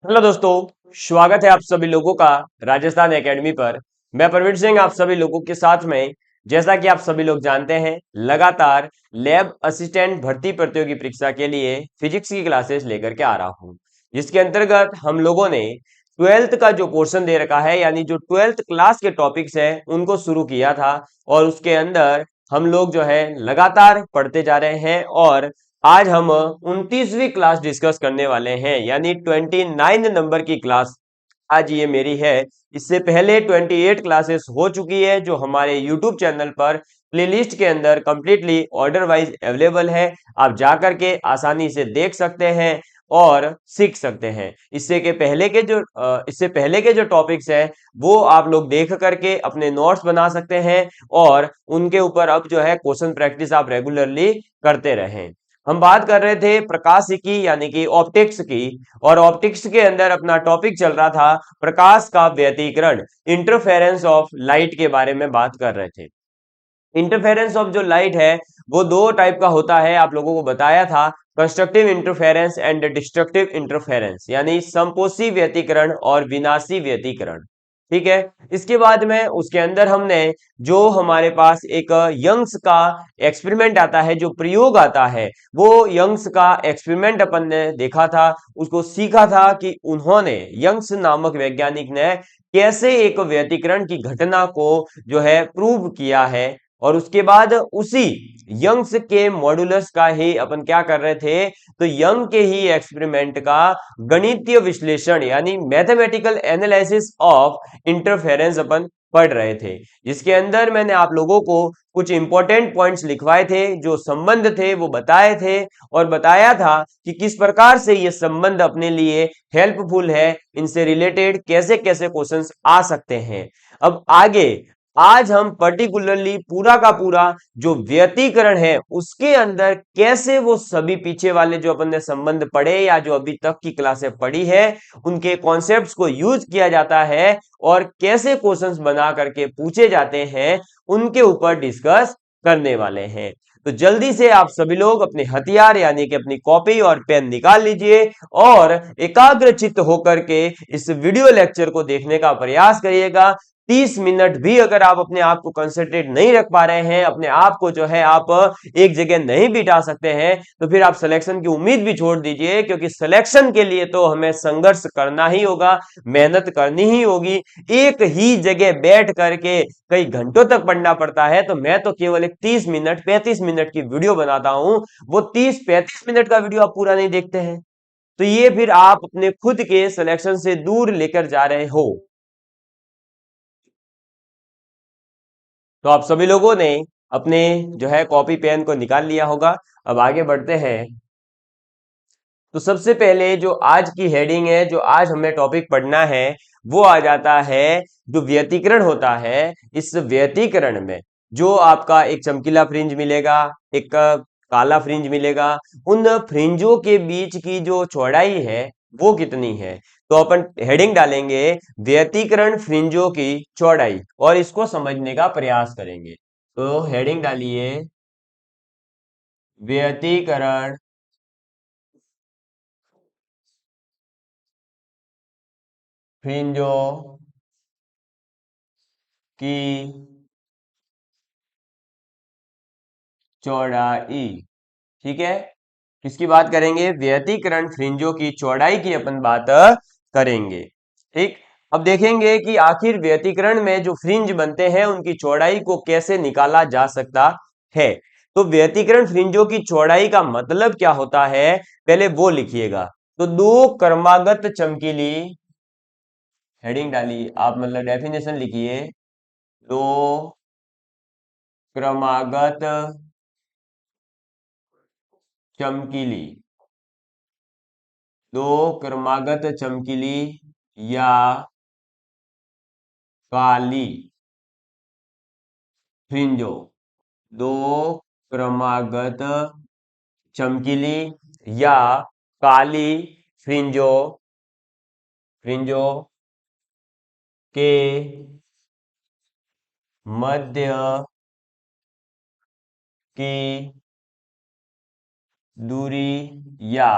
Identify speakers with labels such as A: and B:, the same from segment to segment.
A: Hello दोस्तों, स्वागत है आप सभी लोगों का राजस्थान एकेडमी पर। मैं प्रवीण सिंह आप सभी लोगों के साथ में। जैसा कि आप सभी लोग जानते हैं, लगातार लैब असिस्टेंट भर्ती प्रतियोगी परीक्षा के लिए फिजिक्स की क्लासेस लेकर के आ रहा हूं, जिसके अंतर्गत हम लोगों ने ट्वेल्थ का जो पोर्शन दे रखा है, यानी जो ट्वेल्थ क्लास के टॉपिक्स है उनको शुरू किया था। और उसके अंदर हम लोग जो है लगातार पढ़ते जा रहे हैं। और आज हम 29वीं क्लास डिस्कस करने वाले हैं, यानी 29 नंबर की क्लास आज ये मेरी है। इससे पहले 28 क्लासेस हो चुकी है, जो हमारे यूट्यूब चैनल पर प्लेलिस्ट के अंदर कंप्लीटली ऑर्डर वाइज अवेलेबल है। आप जाकर के आसानी से देख सकते हैं और सीख सकते हैं। इससे पहले के जो टॉपिक्स हैं वो आप लोग देख करके अपने नोट्स बना सकते हैं और उनके ऊपर अब जो है क्वेश्चन प्रैक्टिस आप रेगुलरली करते रहें। हम बात कर रहे थे प्रकाशिकी यानी कि ऑप्टिक्स की, और ऑप्टिक्स के अंदर अपना टॉपिक चल रहा था प्रकाश का व्यतिकरण, इंटरफेरेंस ऑफ लाइट के बारे में बात कर रहे थे। इंटरफेरेंस ऑफ जो लाइट है वो दो टाइप का होता है, आप लोगों को बताया था। Constructive interference and destructive interference, यानी संपोषी व्यतिकरण और विनाशी व्यतिकरण। ठीक है। इसके बाद में उसके अंदर हमने जो हमारे पास एक यंग्स का एक्सपेरिमेंट आता है, जो प्रयोग आता है, वो यंग्स का एक्सपेरिमेंट अपन ने देखा था। उसको सीखा था कि उन्होंने, यंग्स नामक वैज्ञानिक ने, कैसे एक व्यतिकरण की घटना को जो है प्रूव किया है। और उसके बाद उसी यंग्स के मॉड्यूलस का ही अपन क्या कर रहे थे, तो यंग के ही एक्सपेरिमेंट का गणितीय विश्लेषण यानी मैथमेटिकल एनालिसिस ऑफ इंटरफेरेंस अपन पढ़ रहे थे, जिसके अंदर मैंने आप लोगों को कुछ इंपॉर्टेंट पॉइंट्स लिखवाए थे, जो संबंध थे वो बताए थे। और बताया था कि किस प्रकार से ये संबंध अपने लिए हेल्पफुल है, इनसे रिलेटेड कैसे कैसे क्वेश्चंस आ सकते हैं। अब आगे आज हम पर्टिकुलरली पूरा का पूरा जो व्यतिकरण है उसके अंदर कैसे वो सभी पीछे वाले जो अपन ने संबंध पढ़े या जो अभी तक की क्लासें पढ़ी है उनके कॉन्सेप्ट्स को यूज किया जाता है और कैसे क्वेश्चंस बना करके पूछे जाते हैं, उनके ऊपर डिस्कस करने वाले हैं। तो जल्दी से आप सभी लोग अपने हथियार यानी कि अपनी कॉपी और पेन निकाल लीजिए और एकाग्रचित्त होकर के इस वीडियो लेक्चर को देखने का प्रयास करिएगा। 30 मिनट भी अगर आप अपने आप को कंसंट्रेट नहीं रख पा रहे हैं, अपने आप को जो है आप एक जगह नहीं बिठा सकते हैं, तो फिर आप सिलेक्शन की उम्मीद भी छोड़ दीजिए, क्योंकि सिलेक्शन के लिए तो हमें संघर्ष करना ही होगा, मेहनत करनी ही होगी। एक ही जगह बैठ करके कई घंटों तक पढ़ना पड़ता है, तो मैं तो केवल एक 30 मिनट 35 मिनट की वीडियो बनाता हूं, वो 30 35 मिनट का वीडियो आप पूरा नहीं देखते हैं, तो ये फिर आप अपने खुद के सिलेक्शन से दूर लेकर जा रहे हो। तो आप सभी लोगों ने अपने जो है कॉपी पेन को निकाल लिया होगा। अब आगे बढ़ते हैं। तो सबसे पहले जो आज की हेडिंग है, जो आज हमें टॉपिक पढ़ना है, वो आ जाता है जो व्यतिकरण होता है। इस व्यतिकरण में जो आपका एक चमकीला फ्रिंज मिलेगा, एक काला फ्रिंज मिलेगा, उन फ्रिंजों के बीच की जो चौड़ाई है वो कितनी है। तो अपन हेडिंग डालेंगे व्यतिकरण फ्रिंजों की चौड़ाई, और इसको समझने का प्रयास करेंगे। तो हेडिंग डालिए व्यतिकरण फ्रिंजों की चौड़ाई। ठीक है। किसकी बात करेंगे? व्यतिकरण फ्रिंजों की चौड़ाई की अपन बात करेंगे। ठीक। अब देखेंगे कि आखिर व्यतिकरण में जो फ्रिंज बनते हैं उनकी चौड़ाई को कैसे निकाला जा सकता है। तो व्यतिकरण फ्रिंजों की चौड़ाई का मतलब क्या होता है, पहले वो लिखिएगा। तो दो क्रमागत चमकीली, हेडिंग डालिए आप, मतलब डेफिनेशन लिखिए। दो क्रमागत चमकीली, दो क्रमागत चमकीली या काली फ्रिंजों, दो क्रमागत चमकीली या काली फ्रिंजों फ्रिंजों के मध्य की दूरी या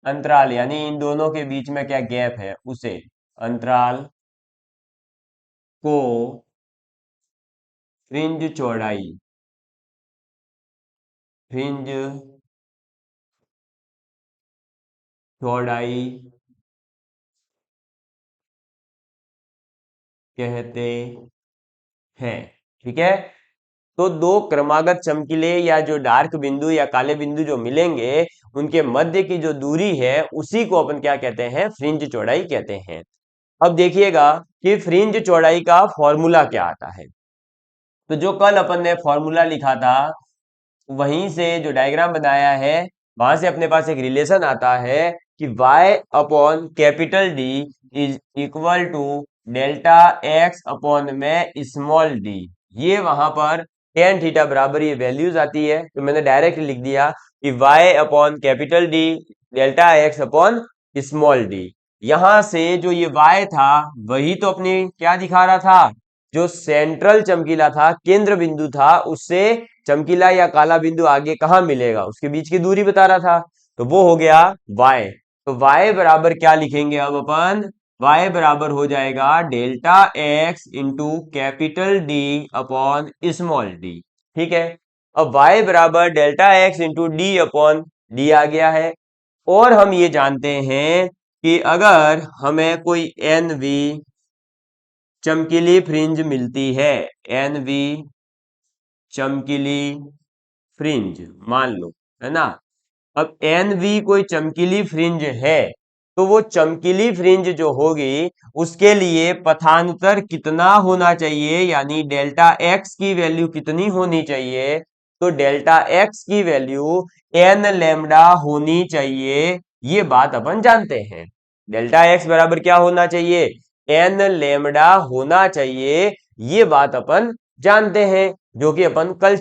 A: अंतराल यानी इन दोनों के बीच में क्या गैप है उसे अंतराल को फ्रिंज चौड़ाई फ्रिंज चौड़ाई कहते हैं। ठीक है, तो दो क्रमागत चमकीले या जो डार्क बिंदु या काले बिंदु जो मिलेंगे उनके मध्य की जो दूरी है उसी को अपन क्या कहते हैं, फ्रिंज चौड़ाई कहते हैं। अब देखिएगा कि फ्रिंज चौड़ाई का फॉर्मूला क्या आता है। तो जो कल अपन ने फॉर्मूला लिखा था वहीं से जो डायग्राम बनाया है वहां से अपने पास एक रिलेशन आता है कि y upon capital D is equal to delta x upon में स्मॉल d। ये वहां पर टेन थीटा बराबर ये वैल्यूज आती है, तो मैंने डायरेक्ट लिख दिया कि y upon capital D delta x upon small d। यहां से जो ये y था वही तो अपनी क्या दिखा रहा था, जो सेंट्रल चमकीला था, केंद्र बिंदु था, उससे चमकीला या काला बिंदु आगे कहां मिलेगा उसके बीच की दूरी बता रहा था, तो वो हो गया y। तो y बराबर क्या लिखेंगे अब अपन, y बराबर हो जाएगा delta x into capital D upon small d। ठीक है, अब y बराबर delta x into D upon D आ गया है। और हम ये जानते हैं कि अगर हमें कोई NV चमकीली फ्रिंज मिलती है, NV चमकीली फ्रिंज मान लो, है ना। अब NV कोई चमकीली फ्रिंज है तो वो चमकीली फ्रिंज जो होगी उसके लिए पथांतर कितना होना चाहिए, यानी डेल्टा x की वैल्यू कितनी होनी चाहिए, तो डेल्टा x की वैल्यू n लैम्डा होनी चाहिए। ये बात अपन जानते हैं, डेल्टा x बराबर क्या होना चाहिए, n लैम्डा होना चाहिए। ये बात अपन जानते हैं जो कि अपन कल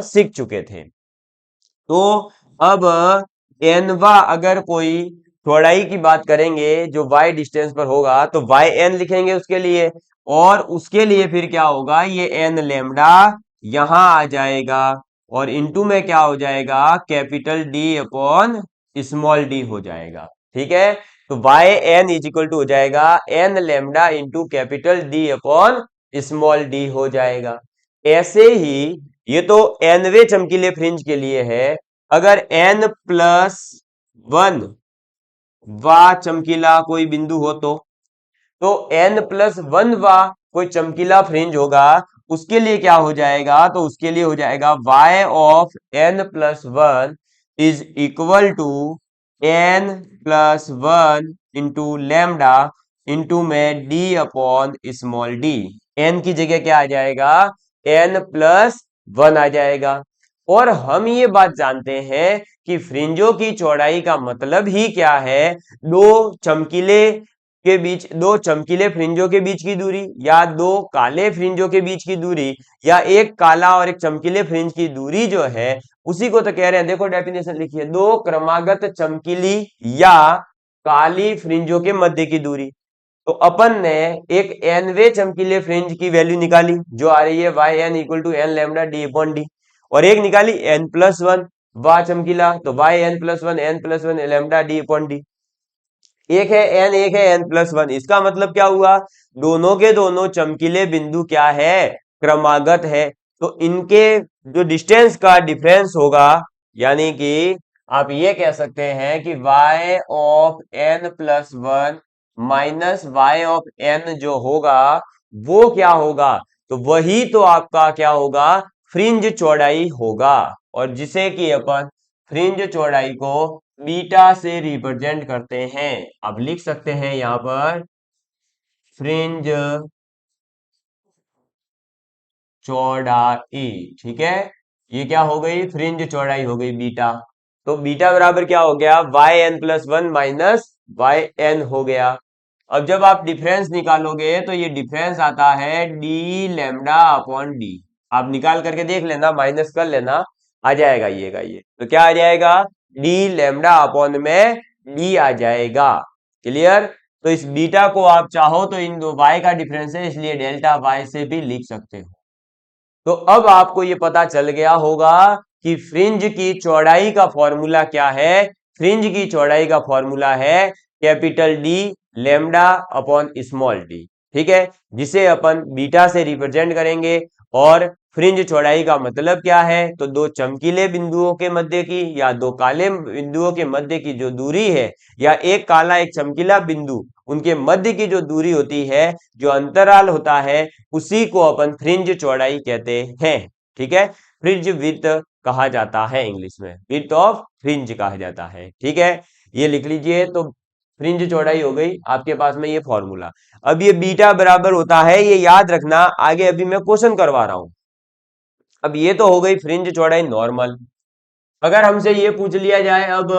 A: सीख चुके थे। तो अब एनवा अगर कोई चौड़ाई की बात करेंगे जो y डिस्टेंस पर होगा तो y n लिखेंगे उसके लिए, और उसके लिए फिर क्या होगा, ये n लेमडा यहां आ जाएगा और इनटू में क्या हो जाएगा, capital D upon small d हो जाएगा। ठीक है, तो y n is equal to हो जाएगा n lambda into capital D upon small d हो जाएगा। ऐसे ही ये तो nवे चमकीले फ्रिंज के लिए है। अगर n प्लस वन वा चमकीला कोई बिंदु हो तो n प्लस वन वा कोई चमकीला फ्रिंज होगा, उसके लिए क्या हो जाएगा, तो उसके लिए हो जाएगा y of n plus one is equal to n plus one into lambda into में d upon small d। n की जगह क्या आ जाएगा, n प्लस वन आ जाएगा। और हम ये बात जानते हैं कि फ्रिंजों की चौड़ाई का मतलब ही क्या है, दो चमकीले फ्रिंजों के बीच की दूरी या दो काले फ्रिंजों के बीच की दूरी या एक काला और एक चमकीले फ्रिंज की दूरी जो है उसी को तो कह रहे हैं। देखो डेफिनेशन लिखिए, दो क्रमागत चमकीली या काली फ्रिंजों के मध्य की दूरी। तो अपन ने एक nवे चमकीले फ्रिंज की वैल्यू निकाली जो आ रही है y n equal to n lambda D upon D, और एक निकाली n प्लस वन वा चमकीला, तो y n plus one lambda D upon D. एक है n प्लस वन, इसका मतलब क्या हुआ, दोनों के दोनों चमकीले बिंदु क्या है, क्रमागत है। तो इनके जो डिस्टेंस का डिफरेंस होगा, यानी कि आप ये कह सकते हैं कि y of n plus one minus y of n जो होगा वो क्या होगा, तो वही तो आपका क्या होगा, फ्रिंज चौड़ाई होगा। और जिसे कि अपन फ्रिंज चौड़ाई को बीटा से रिप्रेजेंट करते हैं। अब लिख सकते हैं यहां पर फ्रिंज चौड़ाई। ठीक है, ये क्या हो गई, फ्रिंज चौड़ाई हो गई बीटा। तो बीटा बराबर क्या हो गया, y n plus one minus y n हो गया। अब जब आप डिफरेंस निकालोगे तो ये डिफरेंस आता है डी लेमडा अपॉन डी। आप निकाल करके देख लेना, माइनस कर लेना, आ जाएगा ये तो क्या आ जाएगा, डी लेमडा अपॉन में डी आ जाएगा। क्लियर, तो इस बीटा को आप चाहो तो इन दो y का डिफरेंस है इसलिए डेल्टा y से भी लिख सकते हो। तो अब आपको ये पता चल गया होगा कि फ्रिंज की चौड़ाई का फॉर्मूला क्या है, फ्रिंज की चौड़ाई का फॉर्मूला है capital D lambda upon small D, ठीक है, जिसे अपन बीटा से रिप्रेजेंट करेंगे। और फ्रिंज चौड़ाई का मतलब क्या है, तो दो चमकीले बिंदुओं के मध्य की या दो काले बिंदुओं के मध्य की जो दूरी है, या एक काला एक चमकीला बिंदु, उनके मध्य की जो दूरी होती है, जो अंतराल होता है, उसी को अपन फ्रिंज चौड़ाई कहते हैं, ठीक है। फ्रिंज विड्थ कहा जाता है, इंग्लिश में विड्थ ऑफ फ्रिंज कहा जाता है, ठीक है। ये लिख लीजिए। तो फ्रिंज चौड़ाई हो गई आपके पास में ये फॉर्मूला। अब ये बीटा बराबर होता है, ये याद रखना, आगे अभी मैं क्वेश्चन करवा रहा हूं। अब ये तो हो गई फ्रिंज चौड़ाई नॉर्मल। अगर हमसे ये पूछ लिया जाए अब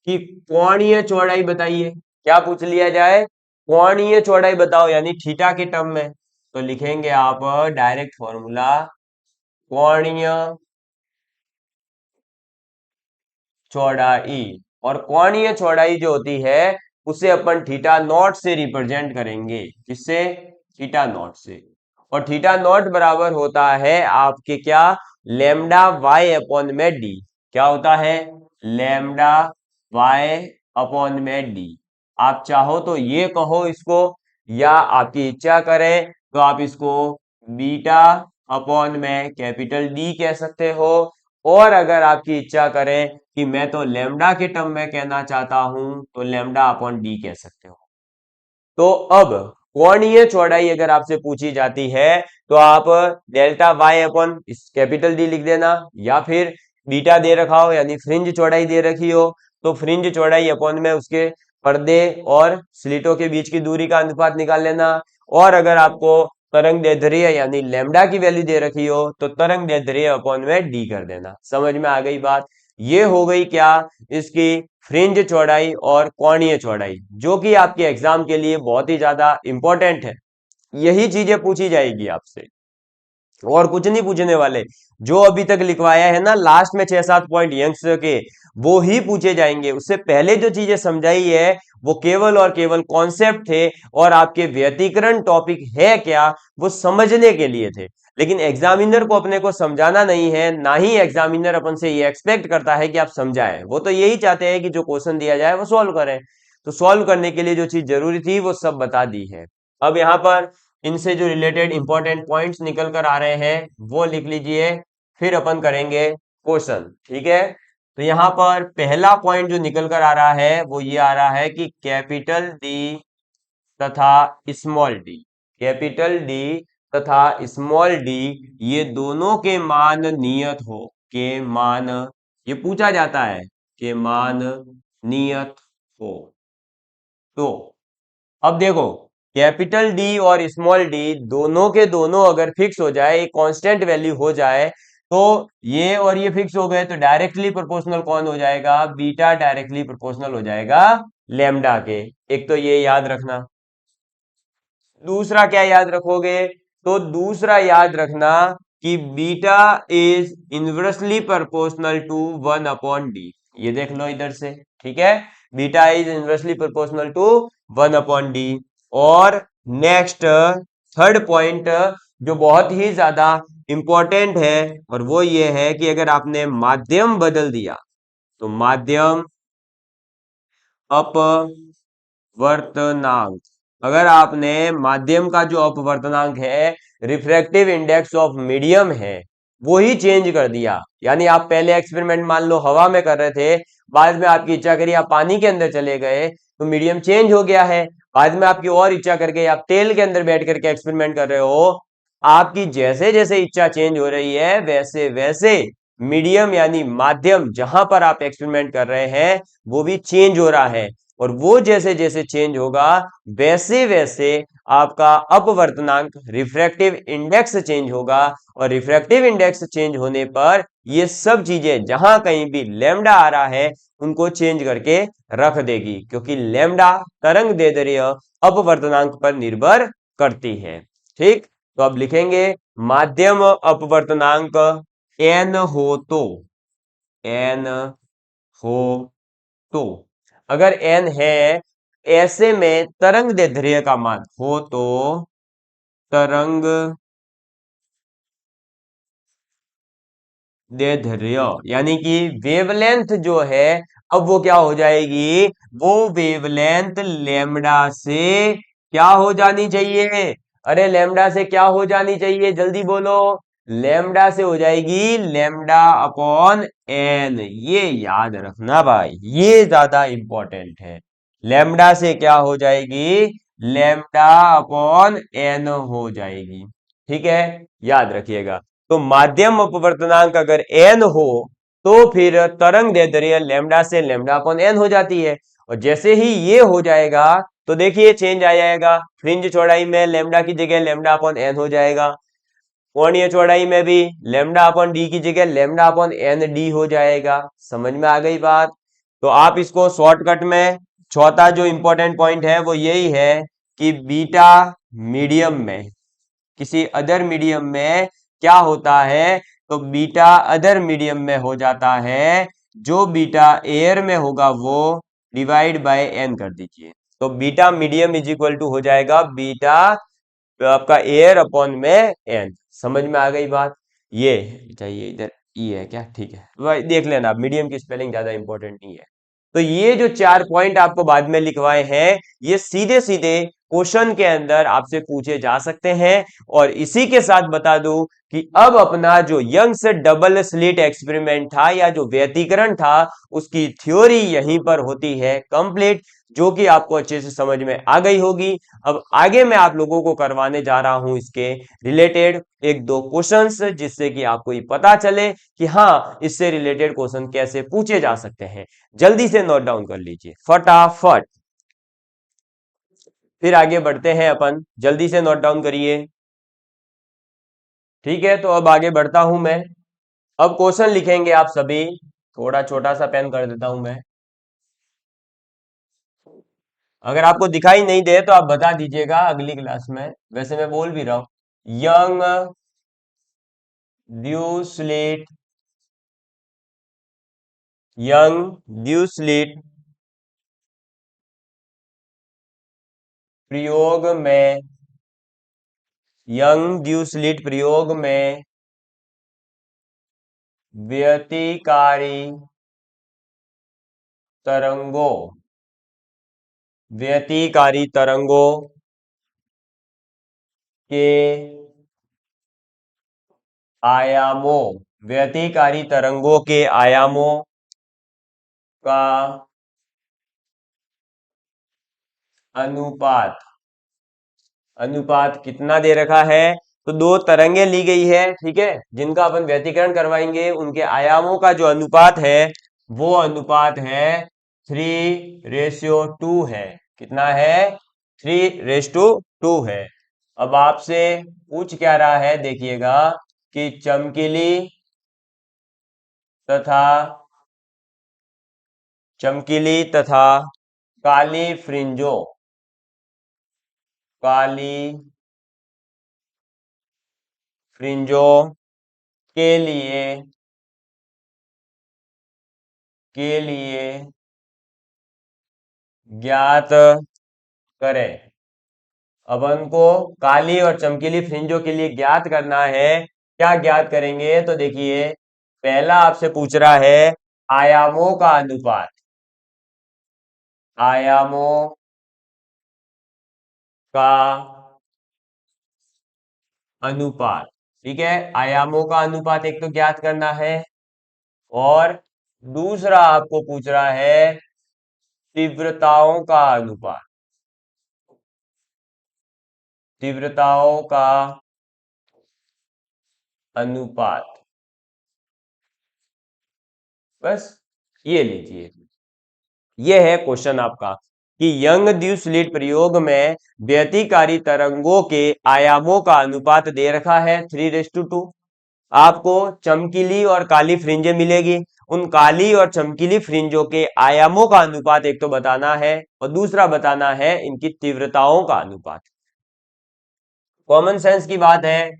A: कि कोणीय चौड़ाई बताइए, क्या पूछ लिया जाए, कोणीय चौड़ाई बताओ, यानी थीटा के टर्म में, तो लिखेंगे आप डायरेक्ट फॉर्मूला कोणीय चौड़ाई। और कोणीय चौड़ाई जो होती है उसे अपन थीटा नॉट से रिप्रेजेंट करेंगे, किससे, थीटा नॉट से। और थीटा नॉट बराबर होता है आपके क्या, लेमडा वाई अपॉन में डी। क्या होता है, लेमडा वाई अपॉन में डी। आप चाहो तो ये कहो इसको, या आपकी इच्छा करें तो आप इसको बीटा अपॉन में कैपिटल डी कह सकते हो। और अगर आपकी इच्छा करें कि मैं तो लेमडा के टर्म में कहना चाहता हूं, तो लेमडा अपॉन डी कह सकते हो। तो अब कोणीय चौड़ाई अगर आपसे पूछी जाती है तो आप delta y upon capital D लिख देना, या फिर बीटा दे रखा हो यानी फ्रिंज चौड़ाई दे रखी हो तो फ्रिंज चौड़ाई अपॉन में उसके पर्दे और स्लिटों के बीच की दूरी का अनुपात निकाल लेना। और अगर आपको तरंग दैर्ध्य यानी लेमडा की वैल्यू दे रखी हो तो तरंग दैर्ध्य अपॉन में डी कर देना। समझ में आ गई बात। ये हो गई क्या, इसकी फ्रिंज चौड़ाई और कोणीय चौड़ाई, जो कि आपके एग्जाम के लिए बहुत ही ज्यादा इंपॉर्टेंट है। यही चीजें पूछी जाएगी आपसे, और कुछ नहीं पूछने वाले। जो अभी तक लिखवाया है ना लास्ट में 6-7 पॉइंट यंग्स के, वो ही पूछे जाएंगे। उससे पहले जो चीजें समझाई है वो केवल और केवल कॉन्सेप्ट थे, और आपके व्यतिकरण टॉपिक है क्या वो समझने के लिए थे। लेकिन एग्जामिनर को अपने को समझाना नहीं है, ना ही एग्जामिनर अपन से ये एक्सपेक्ट करता है कि आप समझाएं। वो तो यही चाहते हैं कि जो क्वेश्चन दिया जाए वो सॉल्व करें। तो सॉल्व करने के लिए जो चीज जरूरी थी वो सब बता दी है। अब यहाँ पर इनसे जो रिलेटेड इंपॉर्टेंट पॉइंट्स निकल कर आ रहे हैं वो लिख लीजिए, फिर अपन करेंगे क्वेश्चन, ठीक है। तो यहाँ पर पहला पॉइंट जो निकल कर आ रहा है वो ये आ रहा है कि कैपिटल डी तथा स्मॉल डी, कैपिटल डी तथा स्मॉल डी, ये दोनों के मान नियत हो, के मान, ये पूछा जाता है, के मान नियत हो। तो अब देखो, कैपिटल डी और स्मॉल डी दोनों के दोनों अगर फिक्स हो जाए, एक कांस्टेंट वैल्यू हो जाए, तो ये और ये फिक्स हो गए, तो डायरेक्टली प्रोपोर्शनल कौन हो जाएगा, बीटा डायरेक्टली प्रोपोर्शनल हो जाएगा लेमडा के। एक तो ये याद रखना। दूसरा क्या याद रखोगे, तो दूसरा याद रखना कि beta is inversely proportional to 1 upon D. ये देख लो इधर से, ठीक है, beta is inversely proportional to 1 upon D. और नेक्स्ट थर्ड पॉइंट जो बहुत ही ज्यादा इंपॉर्टेंट है, और वो ये है कि अगर आपने माध्यम बदल दिया, तो माध्यम अपवर्तनांक, अगर आपने माध्यम का जो अपवर्तनांक है, रिफ्रैक्टिव इंडेक्स ऑफ मीडियम है, वो ही चेंज कर दिया, यानी आप पहले एक्सपेरिमेंट मान लो हवा में कर रहे थे, बाद में आपकी इच्छा करी आप पानी के अंदर चले गए, तो मीडियम चेंज हो गया है। बाद में आपकी और इच्छा करके आप तेल के अंदर बैठ करके एक्सपेरिमेंट कर रहे हो। आपकी जैसे जैसे इच्छा चेंज हो रही है वैसे वैसे मीडियम यानी माध्यम जहां पर आप एक्सपेरिमेंट कर रहे हैं वो भी चेंज हो रहा है। और वो जैसे जैसे चेंज होगा वैसे वैसे आपका अपवर्तनांक रिफ्रैक्टिव इंडेक्स चेंज होगा। और रिफ्रैक्टिव इंडेक्स चेंज होने पर ये सब चीजें जहां कहीं भी लेमडा आ रहा है उनको चेंज करके रख देगी, क्योंकि लेमडा तरंग दैर्ध्य अपवर्तनांक पर निर्भर करती है। ठीक, तो अब लिखेंगे माध्यम अपवर्तनांक n हो तो, n हो तो, अगर n है ऐसे में तरंग दैर्ध्य का मान हो तो तरंग दैर्ध्य, यानी कि वेवलेंथ जो है अब वो क्या हो जाएगी, वो वेवलेंथ लेमडा से क्या हो जानी चाहिए, अरे लेमडा से क्या हो जानी चाहिए, जल्दी बोलो, लेमडा से हो जाएगी लेमडा अपॉन एन। ये याद रखना भाई, ये ज्यादा इंपॉर्टेंट है। लेमडा से क्या हो जाएगी, लेमडा अपॉन एन हो जाएगी। ठीक है, याद रखिएगा। तो माध्यम अपवर्तनांक अगर एन हो तो फिर तरंग दैर्ध्य लेमडा से लेमडा अपॉन एन हो जाती है। और जैसे ही ये हो जाएगा तो देखिए चेंज आ जाएगा, फ्रिंज चौड़ाई में लेमडा की जगह लेमडा अपॉन एन हो जाएगा, कोणीय चौड़ाई में भी लेमडा अपॉन डी की जगह लेमडा अपॉन एन डी हो जाएगा। समझ में आ गई बात। तो आप इसको शॉर्टकट में, चौथा जो इंपॉर्टेंट पॉइंट है वो यही है कि बीटा मीडियम में, किसी अदर मीडियम में क्या होता है, तो बीटा अदर मीडियम में हो जाता है, जो बीटा एयर में होगा वो डिवाइड बाय एन कर दीजिए। तो beta medium is equal to हो जाएगा बीटा आपका एयर अपॉन में एन। समझ में आ गई बात। ये चाहिए इधर ई है क्या, ठीक है भाई, देख लेना, मीडियम की स्पेलिंग ज्यादा इंपॉर्टेंट नहीं है। तो ये जो 4 पॉइंट आपको बाद में लिखवाए हैं, ये सीधे सीधे क्वेश्चन के अंदर आपसे पूछे जा सकते हैं। और इसी के साथ बता दूं कि अब अपना जो यंग्स डबल स्लिट एक्सपेरिमेंट था या जो व्यतिकरण था, उसकी थ्योरी यहीं पर होती है कंप्लीट, जो कि आपको अच्छे से समझ में आ गई होगी। अब आगे मैं आप लोगों को करवाने जा रहा हूं इसके रिलेटेड एक दो क्वेश्चंस, जिससे कि आपको ये पता चले कि हाँ इससे रिलेटेड क्वेश्चन कैसे पूछे जा सकते हैं। जल्दी से नोट डाउन कर लीजिए फटाफट, फिर आगे बढ़ते हैं अपन, जल्दी से नोट डाउन करिए। ठीक है, तो अब आगे बढ़ता हूं मैं। अब क्वेश्चन लिखेंगे आप सभी, थोड़ा छोटा सा पेन कर देता हूं मैं, अगर आपको दिखाई नहीं दे तो आप बता दीजिएगा अगली क्लास में, वैसे मैं बोल भी रहा हूं। Young due slit, young due slit प्रयोग में, यंग ड्यू स्लिट प्रयोग में व्यतिकारी तरंगों, व्यतिकारी तरंगों के आयामों, व्यतिकारी तरंगों के आयामों का अनुपात, अनुपात कितना दे रखा है, तो दो तरंगे ली गई है, ठीक है, जिनका अपन व्यतिकरण करवाएंगे, उनके आयामों का जो अनुपात है वो अनुपात है 3:2 है। कितना है, 3:2 है। अब आपसे पूछ क्या रहा है, देखिएगा कि चमकीली तथा, चमकीली तथा काली फ्रिंजों, काली फ्रिंजों के लिए, के लिए ज्ञात करें। अपन को काली और चमकीली फ्रिंजों के लिए ज्ञात करना है, क्या ज्ञात करेंगे, तो देखिए पहला आपसे पूछ रहा है आयामों का अनुपात, आयामों का अनुपात, ठीक है, आयामों का अनुपात एक तो ज्ञात करना है, और दूसरा आपको पूछ रहा है तीव्रताओं का अनुपात, तीव्रताओं का अनुपात। बस ये लीजिए, ये है क्वेश्चन आपका कि यंग द्विस्लिट प्रयोग में व्यतिकारी तरंगों के आयामों का अनुपात दे रखा है 3:2। आपको चमकीली और काली फ्रिंजें मिलेगी, उन काली और चमकीली फ्रिंजों के आयामों का अनुपात एक तो बताना है, और दूसरा बताना है इनकी तीव्रताओं का अनुपात। कॉमन सेंस की बात है,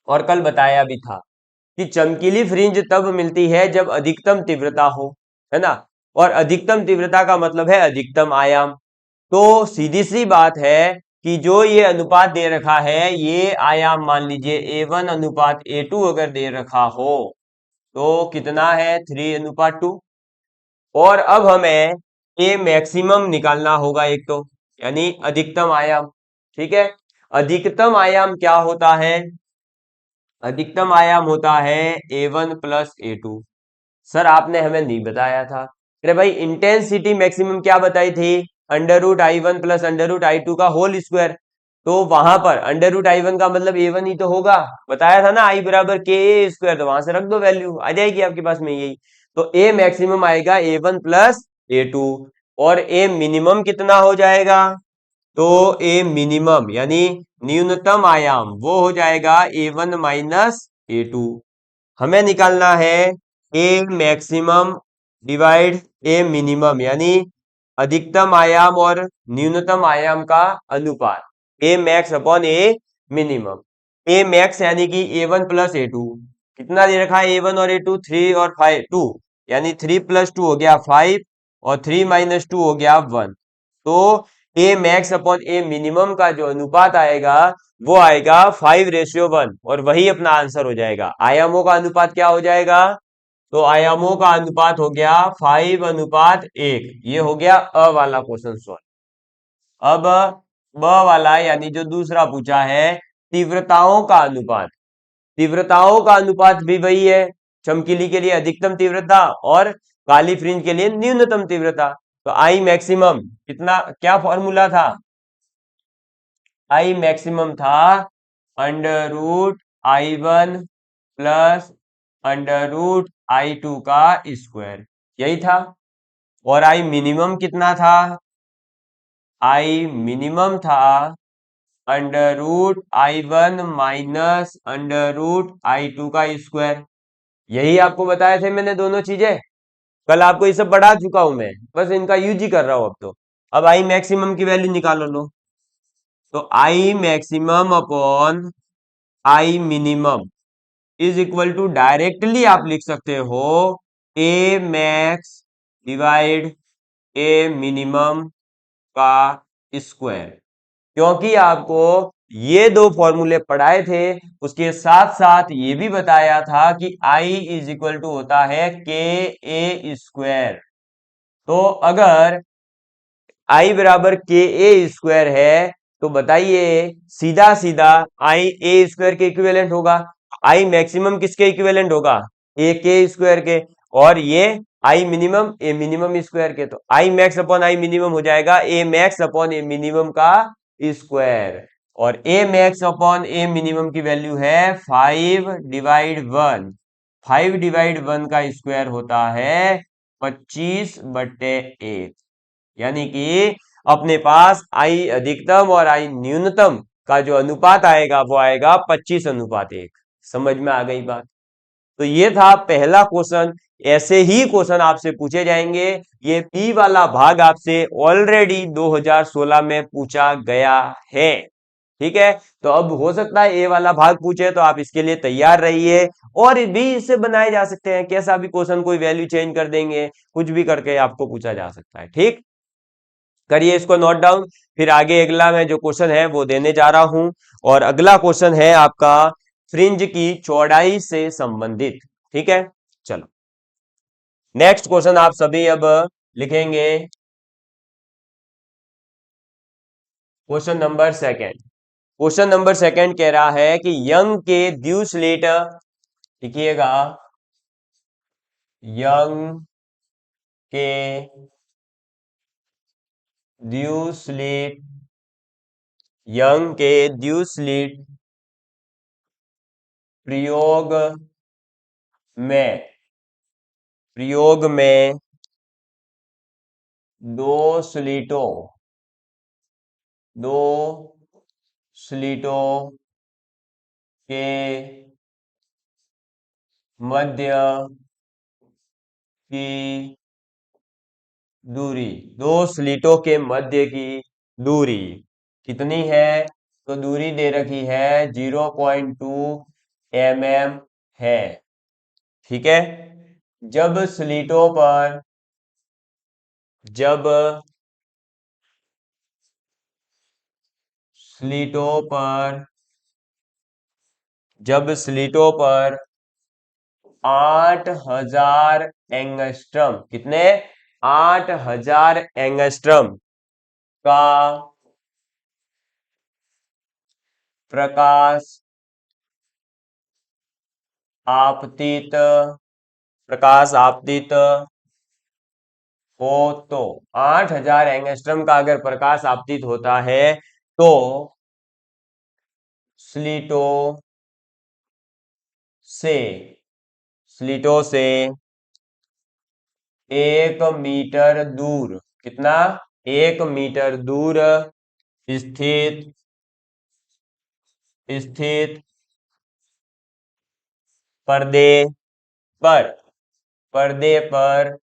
A: और कल बताया भी था कि चमकीली फ्रिंज तब मिलती है जब अधिकतम तीव्रता हो, है ना, और अधिकतम तीव्रता का मतलब है अधिकतम आयाम। तो सीधी सी बात है कि जो ये अनुपात दे रखा है, ये आयाम मान लीजिए A1 अनुपात A2 अगर दे रखा हो तो कितना है 3:2। और अब हमें ए मैक्सिमम निकालना होगा एक तो, यानी अधिकतम आयाम। ठीक है, अधिकतम आयाम क्या होता है? अधिकतम आयाम होता है A1 प्लस A2। सर आपने हमें नहीं बताया था। अरे भाई इंटेंसिटी मैक्सिमम क्या बताई थी? √I1 प्लस √I2 का होल स्क्वायर। तो वहां पर √I1 का मतलब A1 ही तो होगा, बताया था ना, I बराबर KA²। तो वहां से रख दो, वैल्यू आ जाएगी आपके पास में यही। तो A मैक्सिमम आएगा A1 प्लस A2। और A मिनिमम कितना हो जाएगा? तो ए मिनिमम यानी न्यूनतम आयाम वो हो जाएगा A1 माइनस A2। हमें निकालना है A maximum divide A minimum, यानी अधिकतम आयाम और न्यूनतम आयाम का अनुपात A max upon A minimum. A max यानी कि A1 प्लस A2, कितना दे रखा है A1 और A2? 3 और 5 2, यानी 3 प्लस 2 हो गया 5 और 3 माइनस 2 हो गया 1। तो ए मैक्स अपॉन ए मिनिमम का जो अनुपात आएगा वो आएगा 5:1 और वही अपना आंसर हो जाएगा। आयामों का अनुपात क्या हो जाएगा? तो आयामों का अनुपात हो गया 5:1। ये हो गया अ वाला क्वेश्चन सॉल्व। अब ब वाला यानी जो दूसरा पूछा है, तीव्रताओं का अनुपात। तीव्रताओं का अनुपात भी वही है, चमकीली के लिए अधिकतम तीव्रता और काली फ्रिंज के लिए न्यूनतम तीव्रता। तो आई मैक्सिमम कितना, क्या फॉर्मूला था? आई मैक्सिमम था √I1 प्लस √I2 का स्क्वायर, यही था। और आई मिनिमम कितना था? आई मिनिमम था √I1 माइनस √I2 का स्क्वायर। यही आपको बताए थे मैंने दोनों चीजें, कल आपको ये सब बढ़ा चुका हूं मैं, बस इनका यूज ही कर रहा हूं अब तो। अब आई मैक्सिमम की वैल्यू निकालो लो। तो I maximum upon I minimum is equal to, directly आप लिख सकते हो A max divide A minimum का स्क्वायर। क्योंकि आपको ये दो फॉर्मूले पढ़ाए थे, उसके साथ साथ ये भी बताया था कि I इज इक्वल टू होता है KA²। तो अगर I बराबर KA² है तो बताइए सीधा सीधा I A² के इक्विवेलेंट होगा। I मैक्सिमम किसके इक्विवेलेंट होगा? AK² के। और ये I minimum A minimum square के। तो I max upon I minimum हो जाएगा A max upon A minimum का स्क्वायर। और A max upon A minimum की वैल्यू है 5/1। 5/1 का स्क्वायर होता है 25/1। यानी कि अपने पास आई अधिकतम और आई न्यूनतम का जो अनुपात आएगा वो आएगा 25:1। समझ में आ गई बात? तो ये था पहला क्वेश्चन। ऐसे ही क्वेश्चन आपसे पूछे जाएंगे। ये पी वाला भाग आपसे ऑलरेडी 2016 में पूछा गया है। ठीक है, तो अब हो सकता है ए वाला भाग पूछे, तो आप इसके लिए तैयार रहिए। और भी इससे बनाए जा सकते हैं, कैसा भी क्वेश्चन, कोई वैल्यू चेंज कर देंगे, कुछ भी करके आपको पूछा जा सकता है। ठीक, करिए इसको नोट डाउन। फिर आगे अगला मैं जो क्वेश्चन है वो देने जा रहा हूं। और अगला क्वेश्चन है आपका फ्रिंज की चौड़ाई से संबंधित। ठीक है, चलो नेक्स्ट क्वेश्चन आप सभी अब लिखेंगे। Question number second. Question number second कह रहा है कि यंग के द्यूसलेट, लिखिएगा, यंग के द्यूसलेट, यंग के द्यूसलेट प्रयोग में, प्रयोग में दो स्लिटों, दो स्लिटों के मध्य की दूरी, दो स्लिटों के मध्य की दूरी कितनी है? तो दूरी दे रखी है 0.2 mm है। ठीक है, जब स्लिटों पर, जब स्लीटों पर जब स्लीटों पर 8000 एंगस्ट्रम, कितने, 8000 एंगस्ट्रम का प्रकाश आपतित हो तो 8000 एंगस्ट्रम का अगर प्रकाश आपतित होता है तो स्लीटों से स्लीटों से 1 मीटर दूर, कितना, 1 मीटर दूर स्थित स्थित पर्दे पर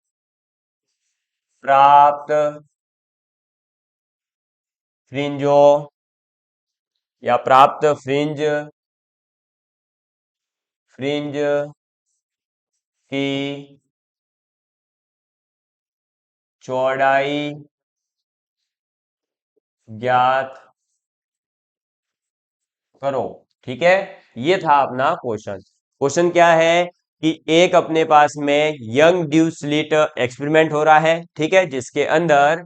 A: प्राप्त फ्रिंजों या प्राप्त फ्रिंज की चौड़ाई ज्ञात करो। ठीक है, ये था अपना क्वेश्चन। क्वेश्चन क्या है कि एक अपने पास में यंग ड्यू स्लिट एक्सपेरिमेंट हो रहा है, ठीक है, जिसके अंदर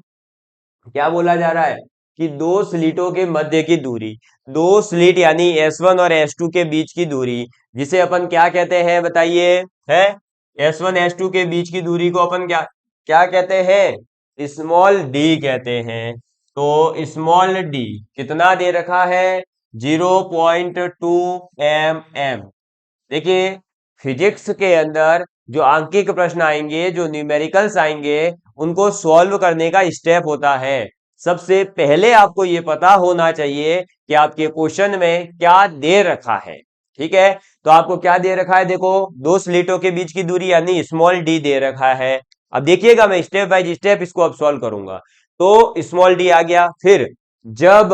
A: क्या बोला जा रहा है कि दो स्लिटों के मध्य की दूरी, दो स्लिट यानी S1 और S2 के बीच की दूरी, जिसे अपन क्या कहते हैं बताइए, है S1 S2 के बीच की दूरी को अपन क्या क्या कहते हैं, स्मॉल डी कहते हैं। तो स्मॉल डी कितना दे रखा है, 0.2 mm। देखिए, फिजिक्स के अंदर जो आंकिक प्रश्न आएंगे, जो न्यूमेरिकल्स आएंगे, उनको सॉल्व करने का स्टेप होता है। सबसे पहले आपको ये पता होना चाहिए कि आपके क्वेश्चन में क्या दे रखा है। ठीक है, तो आपको क्या दे रखा है, देखो, दो स्लिटों के बीच की दूरी यानी स्मॉल डी दे रखा है। अब देखिएगा, मैं स्टेप बाय स्टेप इसको अब सॉल्व करूंगा। तो स्मॉल डी आ गया, फिर जब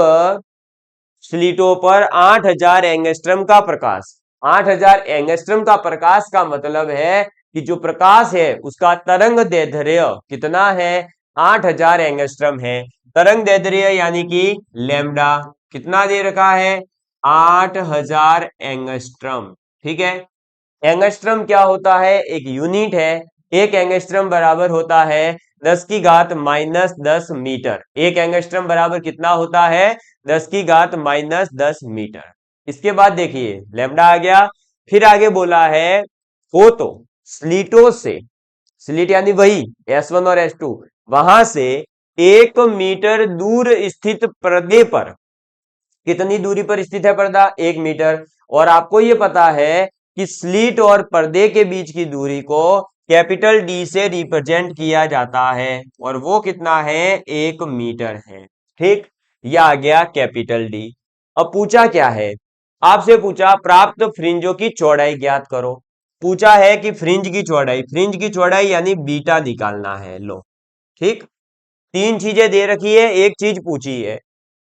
A: स्लिटों पर 8000 एंगस्ट्रम का प्रकाश, 8000 एंगस्ट्रम का प्रकाश का मतलब है कि जो प्रकाश है उसका तरंग दैर्ध्य कितना है, 8000 एंगस्ट्रम है। तरंग दैर्ध्य यानी कि लैम्डा कितना दे रखा है, 8000 एंगस्ट्रम। ठीक है, एंगस्ट्रम क्या होता है, एक यूनिट है। एक एंगस्ट्रम बराबर होता है 10 की घात -10 मीटर। एक एंगस्ट्रम बराबर कितना होता है, 10 की घात -10 मीटर। इसके बाद देखिए लैम्डा आ गया, फिर आगे बोला है हो तो स्लीटों से, स्लीट यानी वही S1 और S2, वहां से 1 मीटर दूर स्थित पर्दे पर, कितनी दूरी पर स्थित है पर्दा, 1 मीटर। और आपको यह पता है कि स्लीट और पर्दे के बीच की दूरी को कैपिटल डी से रिप्रेजेंट किया जाता है, और वो कितना है, 1 मीटर है। ठीक, यह आ गया कैपिटल डी। अब पूछा क्या है, आपसे पूछा प्राप्त फ्रिंजों की चौड़ाई ज्ञात करो। पूछा है कि फ्रिंज की चौड़ाई यानी बीटा निकालना है। लो, ठीक, तीन चीजें दे रखी है, एक चीज पूछी है।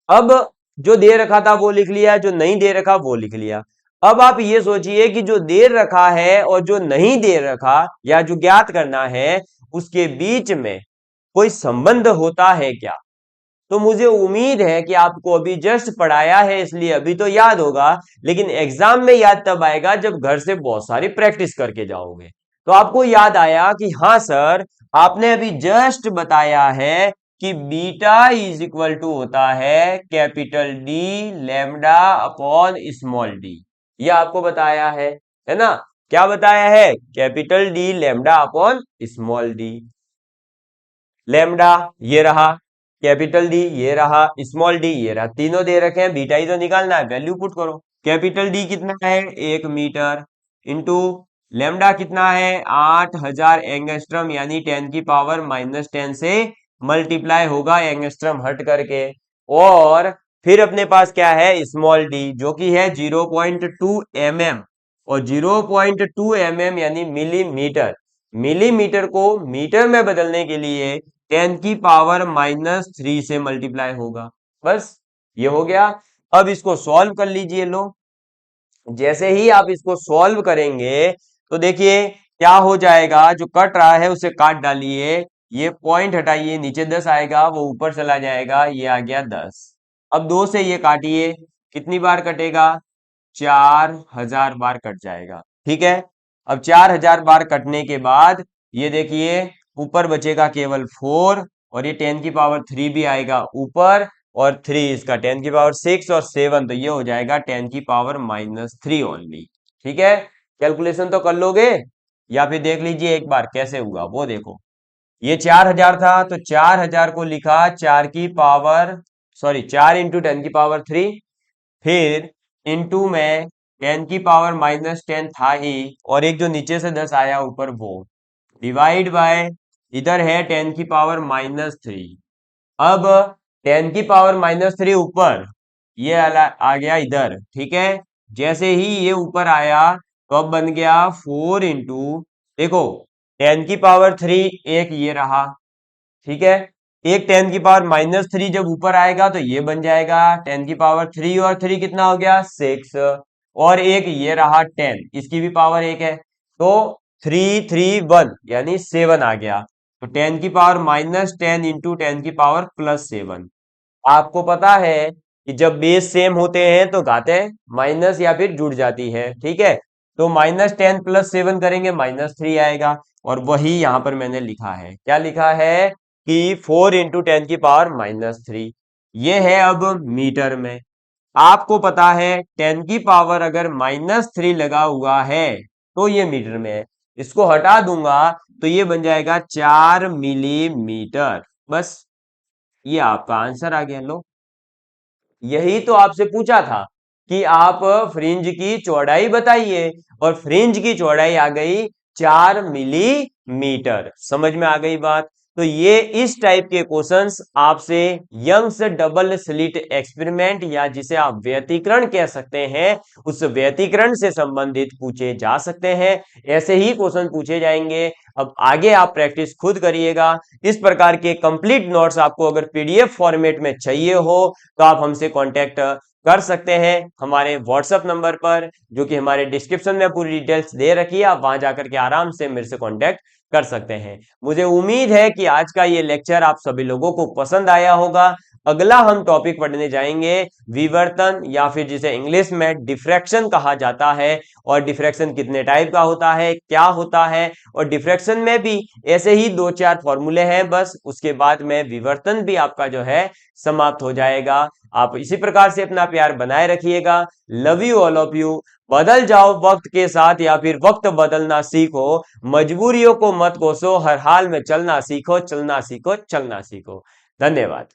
A: अब जो दे रखा था वो लिख लिया, जो नहीं दे रखा वो लिख लिया। अब आप ये सोचिए कि जो दे रखा है और जो नहीं दे रखा या जो ज्ञात करना है उसके बीच में कोई संबंध होता है क्या। तो मुझे उम्मीद है कि आपको अभी जस्ट पढ़ाया है इसलिए अभी तो याद होगा, लेकिन एग्जाम में याद तब आएगा जब घर से बहुत सारी प्रैक्टिस करके जाओगे। तो आपको याद आया कि हाँ सर, आपने अभी जस्ट बताया है कि बीटा इज इक्वल टू होता है capital D lambda upon small D. यह आपको बताया है ना, क्या बताया है, capital D lambda upon small D. Lambda ये रहा, कैपिटल डी ये रहा, स्मॉल डी ये रहा, तीनों दे रखे हैं, बीटा ही तो निकालना है, वैल्यू पुट करो। कैपिटल डी कितना है, 1 मीटर, इंटू लैम्डा कितना है, 8000 एंगस्ट्रम यानी 10⁻⁻10 से मल्टीप्लाई होगा एंगस्ट्रम हट करके। और फिर अपने पास क्या है, स्मॉल डी जो कि है 0.2 mm, और 0.2 mm यानी मिलीमीटर। मिलीमीटर को मीटर में बदलने के लिए 10⁻³ से मल्टीप्लाई होगा। बस ये हो गया। अब इसको सॉल्व कर लीजिए। लो, जैसे ही आप इसको सॉल्व करेंगे तो देखिए क्या हो जाएगा, जो कट रहा है उसे काट डालिए, ये पॉइंट हटाइए, नीचे 10 आएगा, वो ऊपर चला जाएगा, ये आ गया 10। अब 2 से ये काटिए, कितनी बार कटेगा? 4000 बार कट जाएगा। ठीक है, अब 4000 बार कटने के बाद ये देखिए ऊपर बचेगा केवल 4, और ये 10 की पावर 3 भी आएगा ऊपर, और 3 इसका 10 की पावर 6, और 7 तो ये हो जाएगा 10 की पावर -3 ओनली। ठीक है, कैलकुलेशन तो कर लोगे, या फिर देख लीजिए एक बार कैसे हुआ वो देखो। ये 4000 था तो 4000 को लिखा 4 इंटू 10 की पावर 3, फिर इंटू में 10 की पावर -10 था ही, और एक जो नीचे से 10 आया ऊपर वो, डिवाइड बाय, इधर है 10 की पावर -3। अब 10 की पावर -3 ऊपर, ये आ गया इधर। ठीक है, जैसे ही ये ऊपर आया तो अब बन गया 4 इंटू, देखो 10 की पावर 3 एक ये रहा। ठीक है, एक 10 की पावर -3 जब ऊपर आएगा तो ये बन जाएगा 10 की पावर 3, और 3 कितना हो गया? 6, और एक ये रहा 10, इसकी भी पावर एक है, तो 3 3 1 यानी 7 आ गया। तो 10 की पावर -10 इंटू 10 की पावर +7। आपको पता है कि जब बेस सेम होते हैं तो घातें माइनस या फिर जुड़ जाती है। ठीक है, तो -10 + 7 करेंगे -3 आएगा, और वही यहां पर मैंने लिखा है। क्या लिखा है? कि 4 इंटू 10 की पावर -3। ये है अब मीटर में। आपको पता है 10 की पावर अगर -3 लगा हुआ है तो ये मीटर में है, इसको हटा दूंगा तो ये बन जाएगा 4 मिलीमीटर। बस, ये आपका आंसर आ गया। लो, यही तो आपसे पूछा था कि आप फ्रिंज की चौड़ाई बताइए, और फ्रिंज की चौड़ाई आ गई 4 मिलीमीटर। समझ में आ गई बात? तो ये इस टाइप के क्वेश्चंस आपसे यंग्स डबल स्लिट एक्सपेरिमेंट, या जिसे आप व्यतिकरण कह सकते हैं, उस व्यतिकरण से संबंधित पूछे जा सकते हैं। ऐसे ही क्वेश्चन पूछे जाएंगे। अब आगे आप प्रैक्टिस खुद करिएगा। इस प्रकार के कंप्लीट नोट्स आपको अगर पीडीएफ फॉर्मेट में चाहिए हो तो आप हमसे कांटेक्ट कर सकते हैं हमारे व्हाट्सएप नंबर पर, जो कि हमारे डिस्क्रिप्शन में पूरी डिटेल्स दे रखी है। आप वहां जाकर के आराम से मेरे से कांटेक्ट कर सकते हैं। मुझे उम्मीद है कि आज का ये लेक्चर आप सभी लोगों को पसंद आया होगा। अगला हम टॉपिक पढ़ने जाएंगे विवर्तन, या फिर जिसे इंग्लिश में डिफ्रैक्शन कहा जाता है, और डिफ्रैक्शन कितने टाइप का होता है, क्या होता है, और डिफ्रैक्शन में भी ऐसे ही 2-4 फॉर्मूले हैं बस, उसके बाद में विवर्तन भी आपका जो है समाप्त हो जाएगा। आप इसी प्रकार से अपना प्यार बनाए रखिएगा। Love you all of you. बदल जाओ वक्त के साथ, या फिर वक्त बदलना सीखो, मजबूरियों को मत कोसो, हर हाल में चलना सीखो, चलना सीखो, चलना सीखो। धन्यवाद।